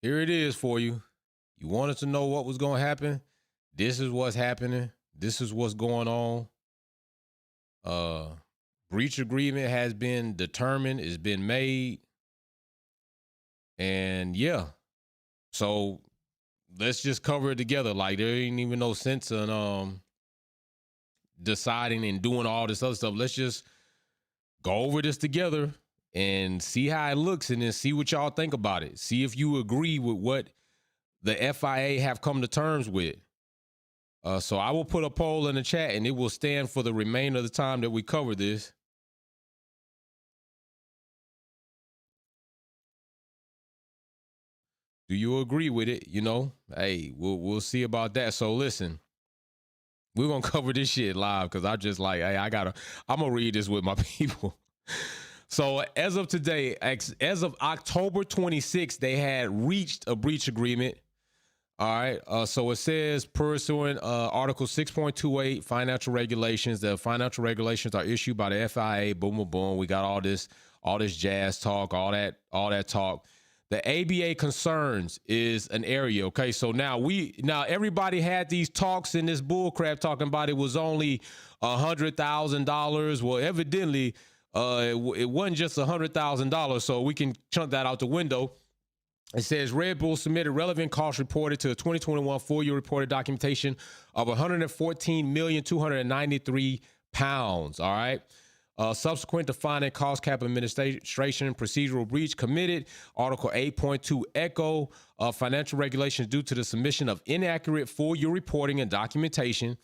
Here it is for you. You wanted to know what was going to happen. This is what's happening. This is what's going on. Uh, breach agreement has been determined. It's been made. And yeah, so let's just cover it together. Like there ain't even no sense in deciding and doing all this other stuff. Let's just go over this together and see how it looks, and then see what y'all think about it. See if you agree with what the FIA have come to terms with. So I will put a poll in the chat, and it will stand for the remainder of the time that we cover this. Do you agree with it? You know, hey, we'll see about that. So listen, we're gonna cover this shit live because I just like, hey, I'm gonna read this with my people. So as of today, as of October 26th, they had reached a breach agreement. All right. So it says pursuant Article 6.28 financial regulations. The financial regulations are issued by the FIA. Boom, boom, boom. We got all this jazz talk, all that talk. The ABA concerns is an area. Okay. So now everybody had these talks in this bullcrap talking about it was only $100,000. Well, evidently, it wasn't just $100,000. So we can chunk that out the window. It says Red Bull submitted relevant costs reported to the 2021 full year reported documentation of 114,293 pounds. All right. Subsequent to finding cost cap administration procedural breach committed, Article 8.2 echo financial regulations due to the submission of inaccurate full year reporting and documentation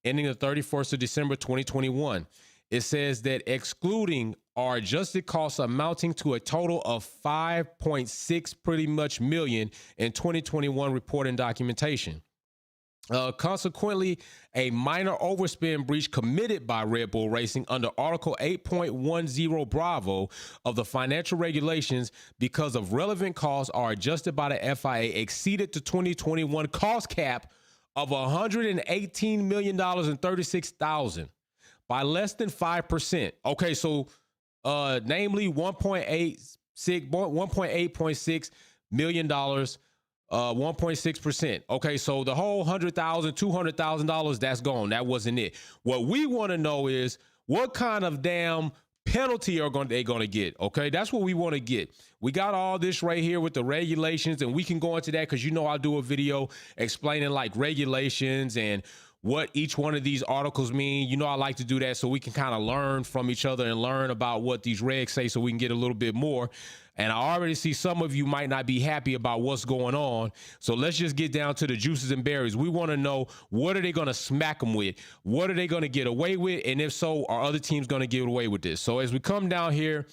ending the 31st of December 2021. It says that excluding our adjusted costs amounting to a total of 5.6 pretty much million in 2021 reporting documentation. Consequently, a minor overspend breach committed by Red Bull Racing under Article 8.10 Bravo of the financial regulations because of relevant costs are adjusted by the FIA exceeded the 2021 cost cap of $118 million and 36,000 by less than 5%. Okay, so namely $1.8.6 million, 1.6%. Okay, so the whole $100,000, $200,000, that's gone. That wasn't it. What we want to know is what kind of damn penalty they going to get. Okay, that's what we want to get. We got all this right here with the regulations, and we can go into that because I'll do a video explaining like regulations and what each one of these articles mean. I like to do that so we can kind of learn from each other and learn about what these regs say so we can get a little bit more. And I already see some of you might not be happy about what's going on. So let's just get down to the juices and berries. We want to know, what are they going to smack them with? What are they going to get away with? And if so, are other teams going to get away with this? So as we come down here, it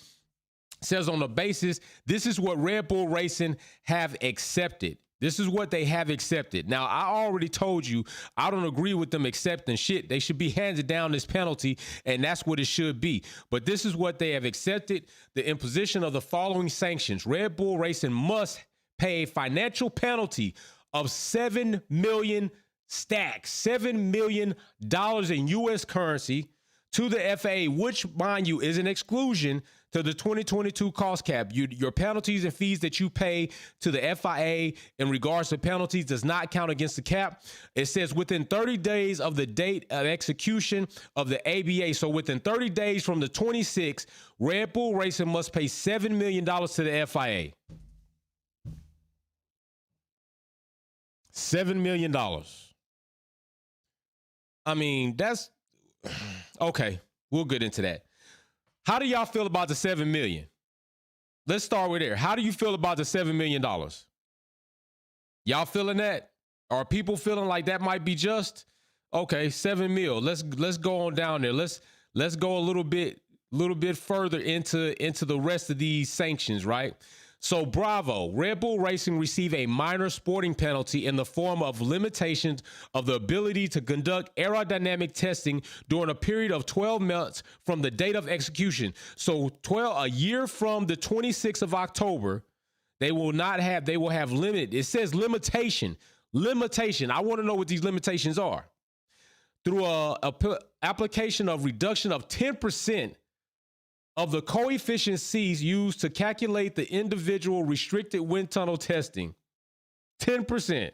says on the basis, this is what Red Bull Racing have accepted. This is what they have accepted. Now, I already told you, I don't agree with them accepting shit. They should be handed down this penalty, and that's what it should be. But this is what they have accepted: the imposition of the following sanctions. Red Bull Racing must pay a financial penalty of 7 million stacks, $7 million in U.S. currency to the FAA, which, mind you, is an exclusion to the 2022 cost cap. Your penalties and fees that you pay to the FIA in regards to penalties does not count against the cap. It says within 30 days of the date of execution of the ABA. So within 30 days from the 26th, Red Bull Racing must pay $7 million to the FIA. $7 million. I mean, that's okay. We'll get into that. How do y'all feel about the $7 million? Let's start with there. How do you feel about the $7 million? Y'all feeling that? Are people feeling like that might be just? Okay, 7 mil. Let's go on down there. Let's go a little bit further into the rest of these sanctions, right? So Bravo, Red Bull Racing received a minor sporting penalty in the form of limitations of the ability to conduct aerodynamic testing during a period of 12 months from the date of execution. So a year from the 26th of October, they will have limited. It says limitation. I want to know what these limitations are. Through a application of reduction of 10% of the coefficients used to calculate the individual restricted wind tunnel testing. 10%.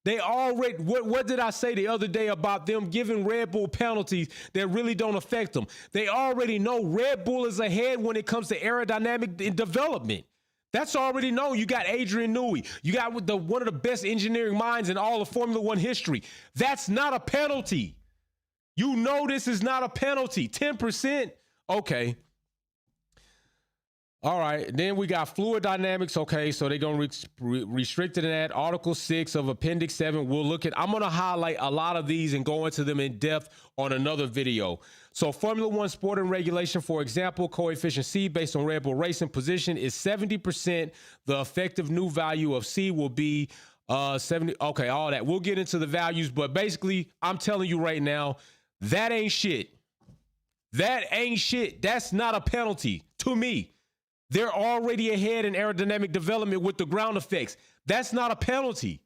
They already, what did I say the other day about them giving Red Bull penalties that really don't affect them? They already know Red Bull is ahead when it comes to aerodynamic development. That's already known. You got Adrian Newey. You got one of the best engineering minds in all of Formula One history. That's not a penalty. You know this is not a penalty. 10%? Okay. All right, then we got fluid dynamics. Okay, so they're going to restrict it in that. Article 6 of Appendix 7. We'll look at, I'm going to highlight a lot of these and go into them in depth on another video. So Formula One sport and regulation, for example, coefficient C based on Red Bull Racing position is 70%. The effective new value of C will be 70. Okay, all that. We'll get into the values, but basically, I'm telling you right now, that ain't shit. That ain't shit. That's not a penalty to me. They're already ahead in aerodynamic development with the ground effects. That's not a penalty.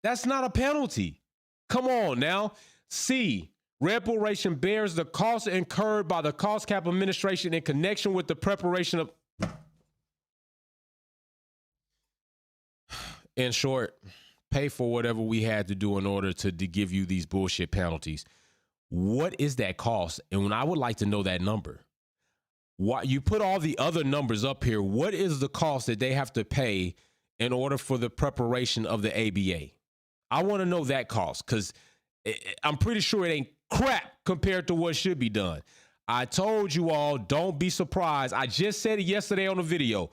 That's not a penalty. Come on now. C, Red Bull Racing bears the cost incurred by the cost cap administration in connection with the preparation of... In short, pay for whatever we had to do in order to give you these bullshit penalties. What is that cost? And I would like to know that number. Why you put all the other numbers up here? What is the cost that they have to pay in order for the preparation of the ABA? I want to know that cost, because I'm pretty sure it ain't crap compared to what should be done. I told you all, don't be surprised. I just said it yesterday on the video.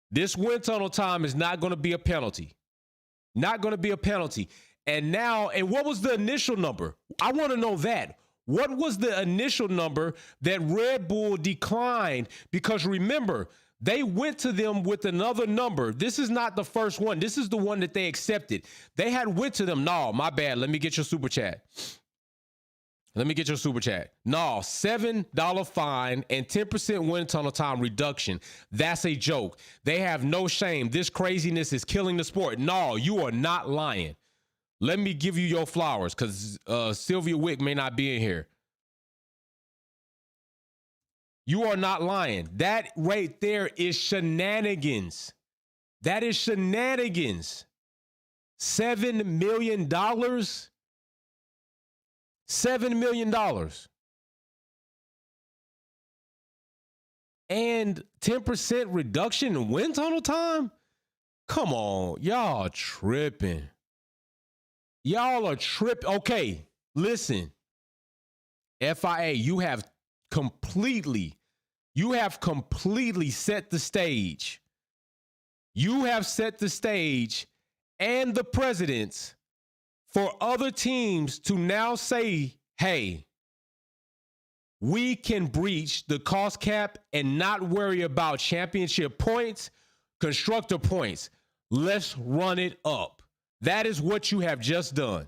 This wind tunnel time is not going to be a penalty. Not going to be a penalty. And now, and what was the initial number? I want to know that. What was the initial number that Red Bull declined? Because remember, they went to them with another number. This is not the first one. This is the one that they accepted. They had went to them. No, my bad. Let me get your super chat. Let me get your super chat. No, $7 fine and 10% wind tunnel time reduction. That's a joke. They have no shame. This craziness is killing the sport. No, you are not lying. Let me give you your flowers, because Sylvia Wick may not be in here. You are not lying. That right there is shenanigans. That is shenanigans. $7 million. $7 million. And 10% reduction in wind tunnel time? Come on, y'all tripping. Y'all are tripping. Okay, listen. FIA, you have completely set the stage. You have set the stage and the precedents for other teams to now say, hey, we can breach the cost cap and not worry about championship points, constructor points. Let's run it up. That is what you have just done.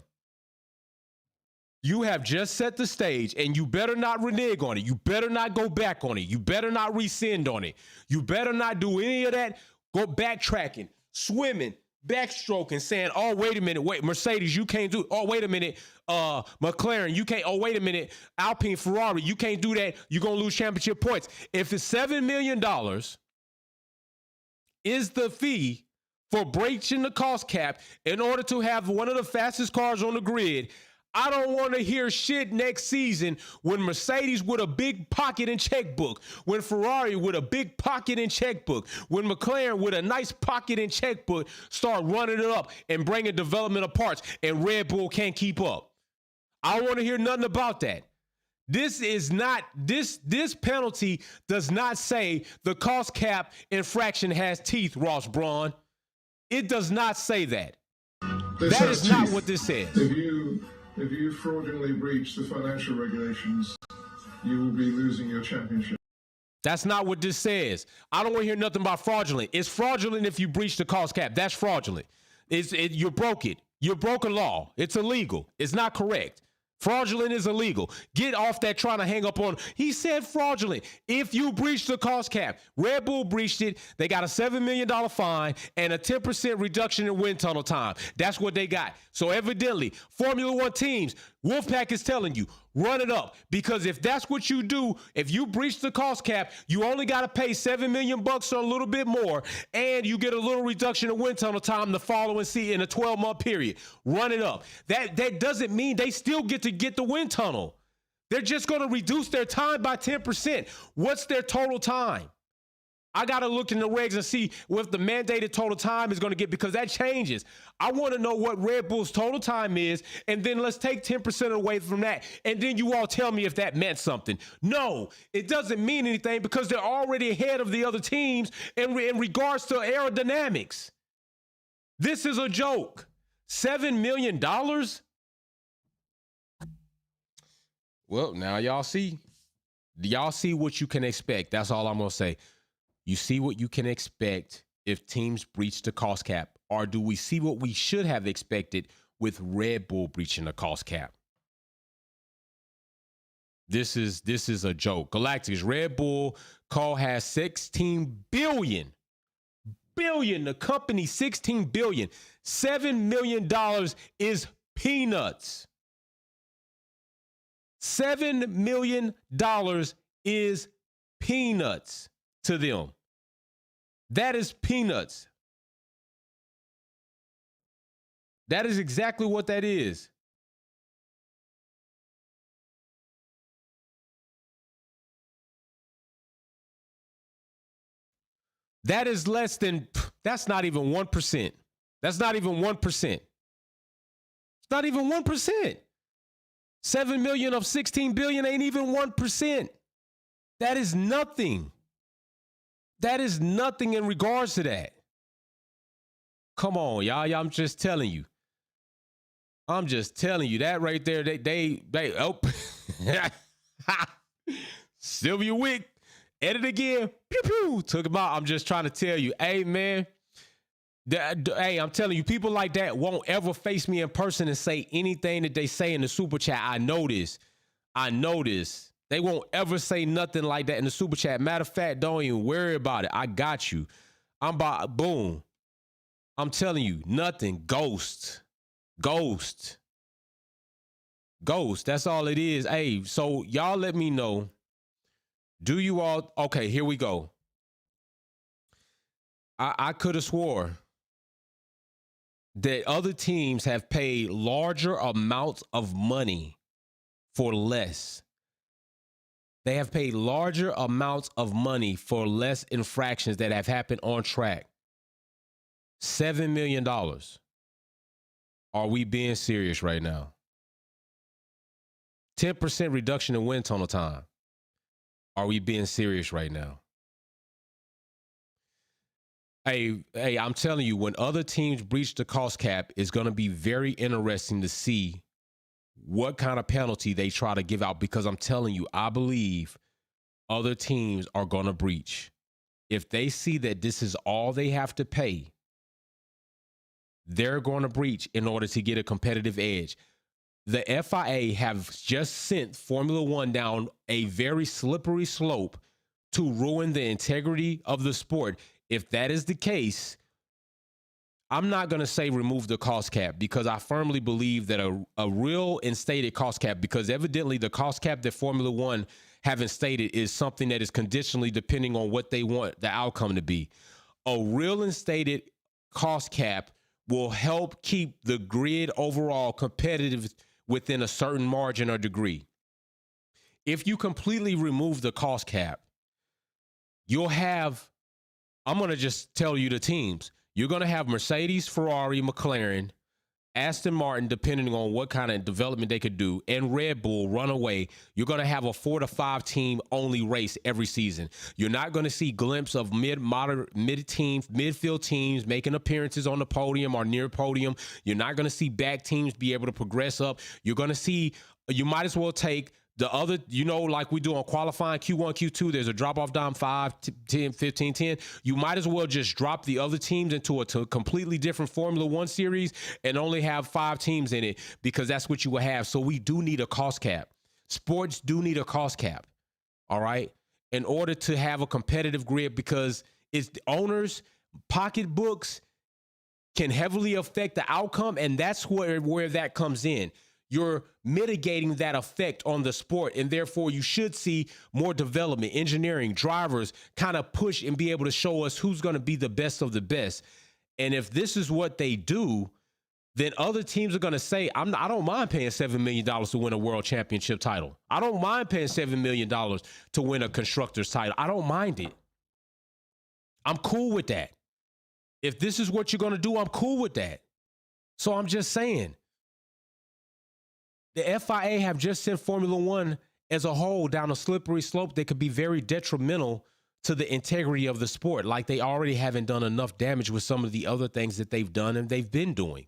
You have just set the stage, and you better not renege on it. You better not go back on it. You better not rescind on it. You better not do any of that. Go backtracking, swimming, backstroking, saying, oh, wait a minute. Wait, Mercedes, you can't do it. Oh, wait a minute. McLaren, you can't. Oh, wait a minute. Alpine, Ferrari, you can't do that. You're going to lose championship points. If it's $7 million is the fee for breaching the cost cap in order to have one of the fastest cars on the grid, I don't want to hear shit next season when Mercedes with a big pocket and checkbook, when Ferrari with a big pocket and checkbook, when McLaren with a nice pocket and checkbook start running it up and bringing development of parts, and Red Bull can't keep up. I don't want to hear nothing about that. This is not, this penalty does not say the cost cap infraction has teeth, Ross Braun. It does not say that. That is not what this says. If you fraudulently breach the financial regulations, you will be losing your championship. That's not what this says. I don't want to hear nothing about fraudulent. It's fraudulent if you breach the cost cap. That's fraudulent. You broke it. You broke a law. It's illegal. It's not correct. Fraudulent is illegal. Get off that trying to hang up on. He said fraudulent. If you breach the cost cap, Red Bull breached it. They got a $7 million fine and a 10% reduction in wind tunnel time. That's what they got. So evidently, Formula One teams, Wolfpack is telling you, Run it up, because if that's what you do, if you breach the cost cap, you only got to pay $7 million or a little bit more, and you get a little reduction in wind tunnel time the following season in a 12-month period. Run it up. That doesn't mean they still get to get the wind tunnel. They're just going to reduce their time by 10%. What's their total time? I got to look in the regs and see what the mandated total time is going to get, because that changes. I want to know what Red Bull's total time is, and then let's take 10% away from that, and then you all tell me if that meant something. No, it doesn't mean anything, because they're already ahead of the other teams in regards to aerodynamics. This is a joke. $7 million? Well, now y'all see what you can expect. That's all I'm going to say. You see what you can expect if teams breach the cost cap, or do we see what we should have expected with Red Bull breaching the cost cap? This is a joke. Galacticus, Red Bull call has 16 billion. The company 16 billion. $7 million is peanuts. $7 million is peanuts to them. That is peanuts. That is exactly what that is. That is less than, that's not even 1%. That's not even 1%. It's not even 1%. 7 million of 16 billion ain't even 1%. That is nothing. That is nothing in regards to that. Come on, y'all. I'm just telling you. That right there, they oh. Sylvia Wick, edit again. Pew, pew, took him out. I'm just trying to tell you, hey, man. Hey, I'm telling you, people like that won't ever face me in person and say anything that they say in the super chat. I know this. They won't ever say nothing like that in the super chat. Matter of fact, don't even worry about it. I got you. Boom. I'm telling you, nothing. Ghost. That's all it is. Hey, so y'all let me know. Do you all, okay, here we go. I could have swore that other teams have paid larger amounts of money for less. They have paid larger amounts of money for less infractions that have happened on track. $7 million. Are we being serious right now? 10% reduction in wind tunnel time. Are we being serious right now? Hey, I'm telling you, when other teams breach the cost cap, it's going to be very interesting to see what kind of penalty they try to give out, because I'm telling you, I believe other teams are going to breach. If they see that this is all they have to pay, they're going to breach in order to get a competitive edge. The FIA have just sent Formula One down a very slippery slope to ruin the integrity of the sport. If that is the case, I'm not going to say remove the cost cap, because I firmly believe that a real instated cost cap, because evidently the cost cap that Formula One have instated is something that is conditionally depending on what they want the outcome to be. A real instated cost cap will help keep the grid overall competitive within a certain margin or degree. If you completely remove the cost cap, you'll have, I'm going to just tell you the teams. You're going to have Mercedes, Ferrari, McLaren, Aston Martin, depending on what kind of development they could do, and Red Bull run away. You're going to have a 4 to 5 team only race every season. You're not going to see glimpses of midfield teams making appearances on the podium or near podium. You're not going to see back teams be able to progress up. You're going to see, you might as well take the other, like we do on qualifying Q1, Q2, there's a drop-off down 5, 10, 15, 10. You might as well just drop the other teams into a completely different Formula One series and only have 5 teams in it, because that's what you will have. So we do need a cost cap. Sports do need a cost cap, all right, in order to have a competitive grid, because it's the owners' pocketbooks can heavily affect the outcome, and that's where that comes in. you're mitigating that effect on the sport. And therefore, you should see more development, engineering, drivers kind of push and be able to show us who's going to be the best of the best. And if this is what they do, then other teams are going to say, I don't mind paying $7 million to win a world championship title. I don't mind paying $7 million to win a constructor's title. I don't mind it. I'm cool with that. If this is what you're going to do, I'm cool with that. So I'm just saying, the FIA have just sent Formula One as a whole down a slippery slope that could be very detrimental to the integrity of the sport, like they already haven't done enough damage with some of the other things that they've done and they've been doing.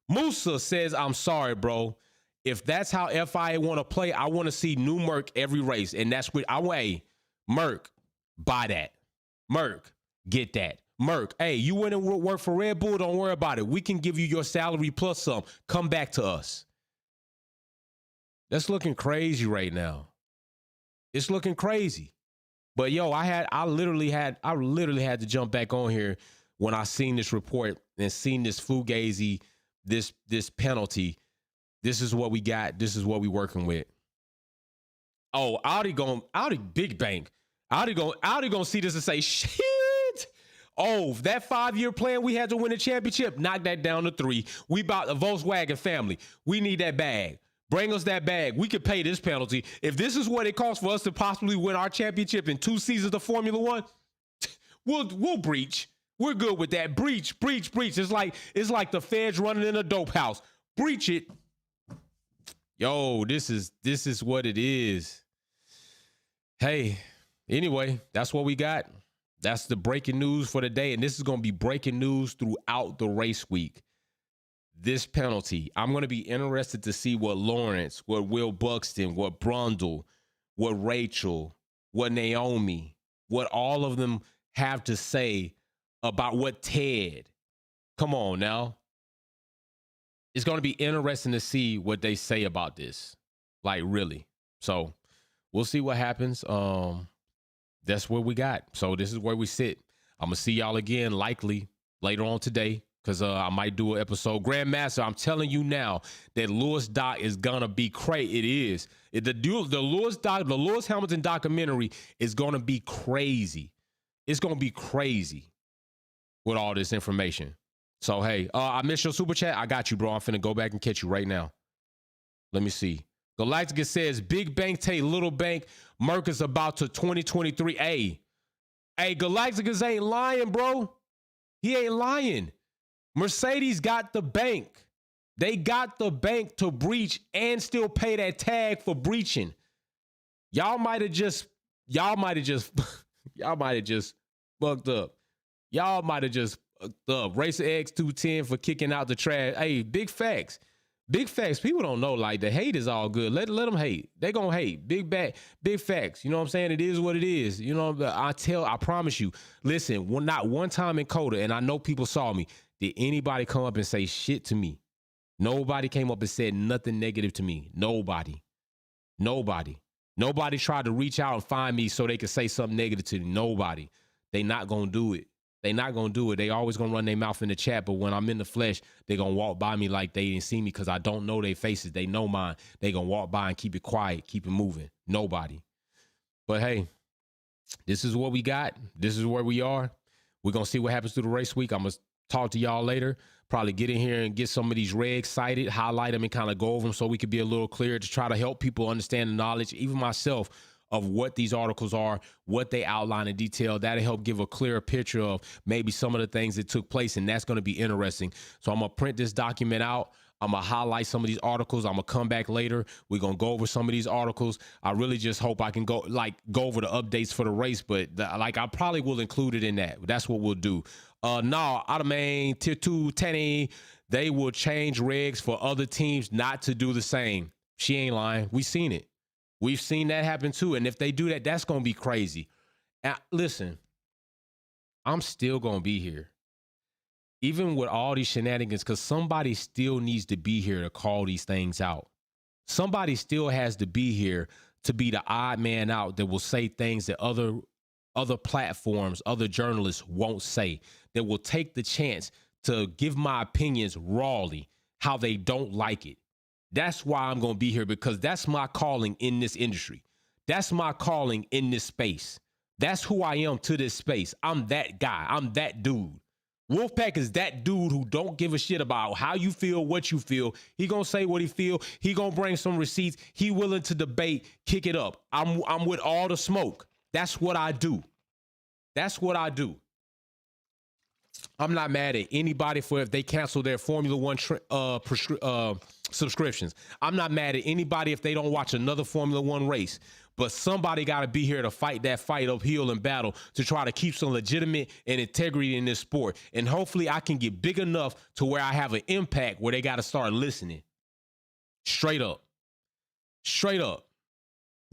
Musa says, I'm sorry, bro. If that's how FIA want to play, I want to see new Merc every race. And that's what I want. Merc, buy that. Merc, get that. Merc, hey, you went and work for Red Bull. Don't worry about it. We can give you your salary plus some. Come back to us. That's looking crazy right now. It's looking crazy. But yo, I literally had to jump back on here when I seen this report and seen this fugazi, this penalty. This is what we got. This is what we working with. Oh, Audi big bank. Audi gonna see this and say, shit. Oh, that 5-year plan we had to win a championship, knock that down to 3. We bought a Volkswagen family. We need that bag. Bring us that bag. We could pay this penalty. If this is what it costs for us to possibly win our championship in 2 seasons of Formula One, we'll breach. We're good with that. Breach. It's like the feds running in a dope house. Breach it. Yo, this is what it is. Hey, anyway, that's what we got. That's the breaking news for the day. And this is going to be breaking news throughout the race week. This penalty, I'm going to be interested to see what Lawrence, what Will Buxton, what Brundle, what Rachel, what Naomi, what all of them have to say about what Ted. Come on now. It's going to be interesting to see what they say about this. Like, really. So we'll see what happens. That's what we got. So this is where we sit. I'm going to see y'all again likely later on today because I might do an episode. Grandmaster, I'm telling you now that Lewis doc is going to be crazy. It is. The Lewis Hamilton documentary is going to be crazy. It's going to be crazy with all this information. So, hey, I missed your super chat. I got you, bro. I'm finna go back and catch you right now. Let me see. Galactica says, big bank take little bank. Merc is about to 2023. Hey, Galacticas ain't lying, bro. He ain't lying. Mercedes got the bank. They got the bank to breach and still pay that tag for breaching. Y'all might have just fucked up. Y'all might have just fucked up. Racer X210 for kicking out the trash. Hey, big facts. Big facts. People don't know, like, the hate is all good. Let them hate. They gonna hate. Big facts. You know what I'm saying? It is what it is. You know, I promise you. Listen, not one time in COTA, and I know people saw me, did anybody come up and say shit to me? Nobody came up and said nothing negative to me. Nobody tried to reach out and find me so they could say something negative to me. Nobody. They not gonna do it. They always gonna run their mouth in the chat, but when I'm in the flesh, they gonna walk by me like they didn't see me because I don't know their faces. They know mine. They gonna walk by and keep it quiet, keep it moving. Nobody. But hey, this is what we got. This is where we are. We're gonna see what happens through the race week. I'm gonna talk to y'all later. Probably get in here and get some of these regs cited, highlight them, and kind of go over them so we could be a little clearer to try to help people understand the knowledge, even myself, of what these articles are, what they outline in detail. That'll help give a clearer picture of maybe some of the things that took place, and that's going to be interesting. So I'm going to print this document out. I'm going to highlight some of these articles. I'm going to come back later. We're going to go over some of these articles. I really just hope I can go over the updates for the race, but I probably will include it in that. That's what we'll do. Automane, Tier 2, Tenny, they will change regs for other teams not to do the same. She ain't lying. We've seen it. We've seen that happen too. And if they do that, that's going to be crazy. And listen, I'm still going to be here. Even with all these shenanigans, because somebody still needs to be here to call these things out. Somebody still has to be here to be the odd man out that will say things that other platforms, other journalists won't say, that will take the chance to give my opinions rawly, how they don't like it. That's why I'm going to be here, because that's my calling in this industry. That's my calling in this space. That's who I am to this space. I'm that guy. I'm that dude. Wolfpack is that dude who don't give a shit about how you feel, what you feel. He gonna say what he feel. He gonna bring some receipts. He willing to debate, kick it up. I'm with all the smoke. That's what I do. That's what I do. I'm not mad at anybody for if they cancel their Formula One subscriptions. I'm not mad at anybody if they don't watch another Formula One race. But somebody got to be here to fight that fight uphill and battle to try to keep some legitimate and integrity in this sport. And hopefully I can get big enough to where I have an impact where they got to start listening. Straight up. Straight up.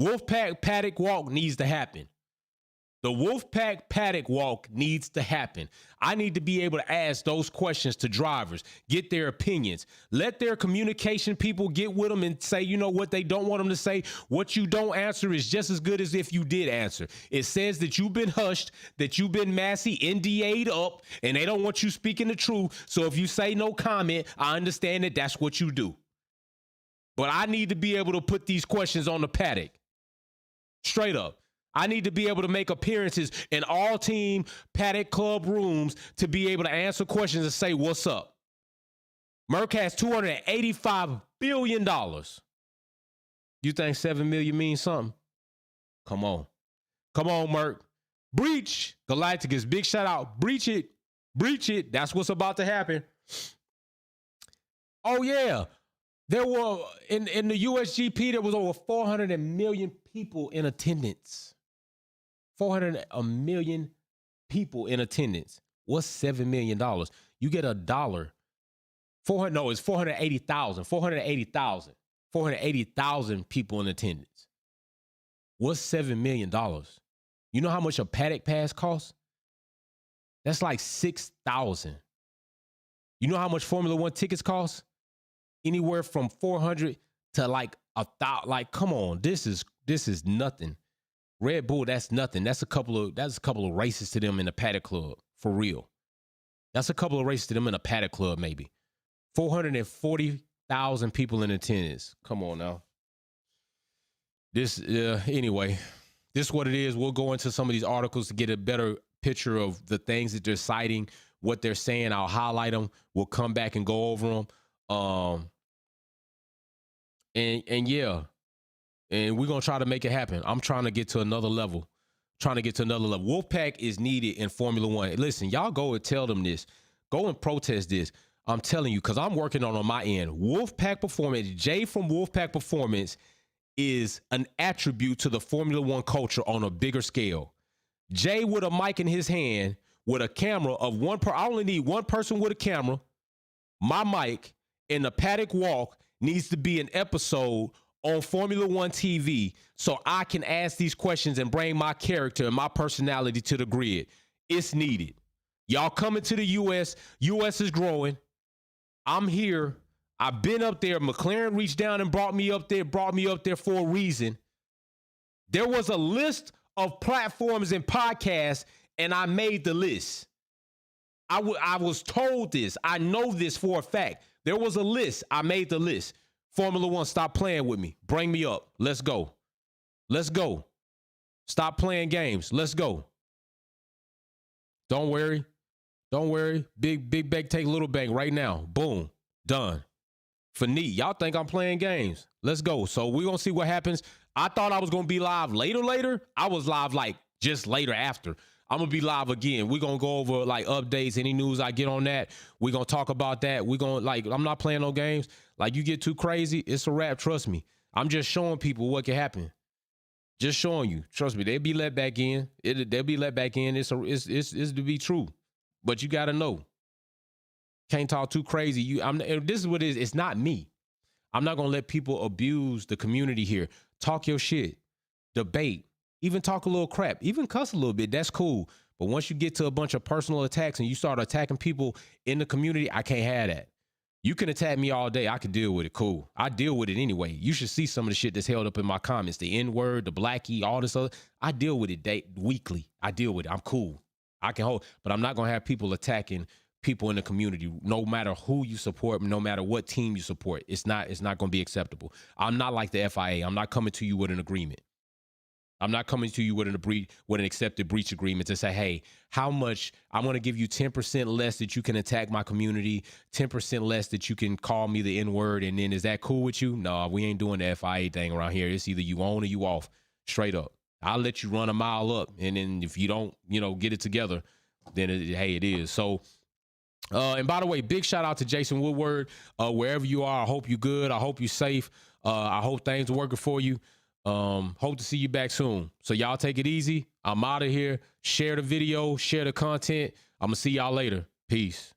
Wolfpack paddock walk needs to happen. The Wolfpack paddock walk needs to happen. I need to be able to ask those questions to drivers, get their opinions, let their communication people get with them and say, you know what they don't want them to say. What you don't answer is just as good as if you did answer. It says that you've been hushed, that you've been massy, NDA'd up, and they don't want you speaking the truth. So if you say no comment, I understand that that's what you do. But I need to be able to put these questions on the paddock. Straight up. I need to be able to make appearances in all team paddock club rooms to be able to answer questions and say, what's up? Merck has $285 billion. You think $7 million means something? Come on. Come on, Merck. Breach. Galacticus, big shout out. Breach it. Breach it. That's what's about to happen. Oh, yeah. There were, in the USGP, there was over 400 million people in attendance. 400 million people in attendance. What's $7 million? You get $1. 400, no, it's 480,000. 480,000. 480,000 people in attendance. What's $7 million? You know how much a paddock pass costs? That's like $6,000. You know how much Formula One tickets cost? Anywhere from 400 to like 1,000. Like, come on, this is nothing. Red Bull, that's nothing. That's a couple of races to them in the paddock club, for real. That's a couple of races to them in a paddock club, maybe. 440,000 people in attendance. Come on now. Anyway, this is what it is. We'll go into some of these articles to get a better picture of the things that they're citing, what they're saying. I'll highlight them. We'll come back and go over them. And yeah. And we're going to try to make it happen. I'm trying to get to another level. Wolfpack is needed in Formula One. Listen, y'all go and tell them this. Go and protest this. I'm telling you, because I'm working on my end. Wolfpack Performance, Jay from Wolfpack Performance is an attribute to the Formula One culture on a bigger scale. Jay with a mic in his hand, with a camera of one per. I only need one person with a camera, my mic, and the paddock walk needs to be an episode on Formula One TV so I can ask these questions and bring my character and my personality to the grid. It's needed. Y'all coming to the U.S. U.S. is growing. I'm here. I've been up there. McLaren reached down and brought me up there for a reason. There was a list of platforms and podcasts, and I made the list. I was told this. I know this for a fact. There was a list. I made the list. Formula One, stop playing with me. Bring me up. Let's go. Let's go. Stop playing games. Let's go. Don't worry. Don't worry. Big bank take little bank right now. Boom. Done. For neat. Y'all think I'm playing games. Let's go. So we're going to see what happens. I thought I was going to be live later. I was live like just later after. I'm going to be live again. We're going to go over like updates, any news I get on that. We're going to talk about that. We're going to like, I'm not playing no games. Like you get too crazy, it's a wrap. Trust me. I'm just showing people what can happen. Just showing you. Trust me. They'll be let back in. They'll be let back in. It's to be true. But you got to know. Can't talk too crazy. This is what it is. It's not me. I'm not going to let people abuse the community here. Talk your shit. Debate. Even talk a little crap. Even cuss a little bit. That's cool. But once you get to a bunch of personal attacks and you start attacking people in the community, I can't have that. You can attack me all day. I can deal with it. Cool. I deal with it anyway. You should see some of the shit that's held up in my comments. The N-word, the blackie, all this other. I deal with it weekly. I deal with it. I'm cool. I can hold. But I'm not going to have people attacking people in the community, no matter who you support, no matter what team you support. It's not going to be acceptable. I'm not like the FIA. I'm not coming to you with an agreement. I'm not coming to you with an accepted breach agreement to say, hey, how much I'm going to give you 10% less that you can attack my community, 10% less that you can call me the N-word. And then is that cool with you? No, we ain't doing the FIA thing around here. It's either you on or you off, straight up. I'll let you run a mile up. And then if you don't, get it together, then it is. So, and by the way, big shout out to Jason Woodward. Wherever you are, I hope you're good. I hope you're safe. I hope things are working for you. Hope to see you back soon. So y'all take it easy. I'm out of here. Share the video, share the content. I'm gonna see y'all later. Peace.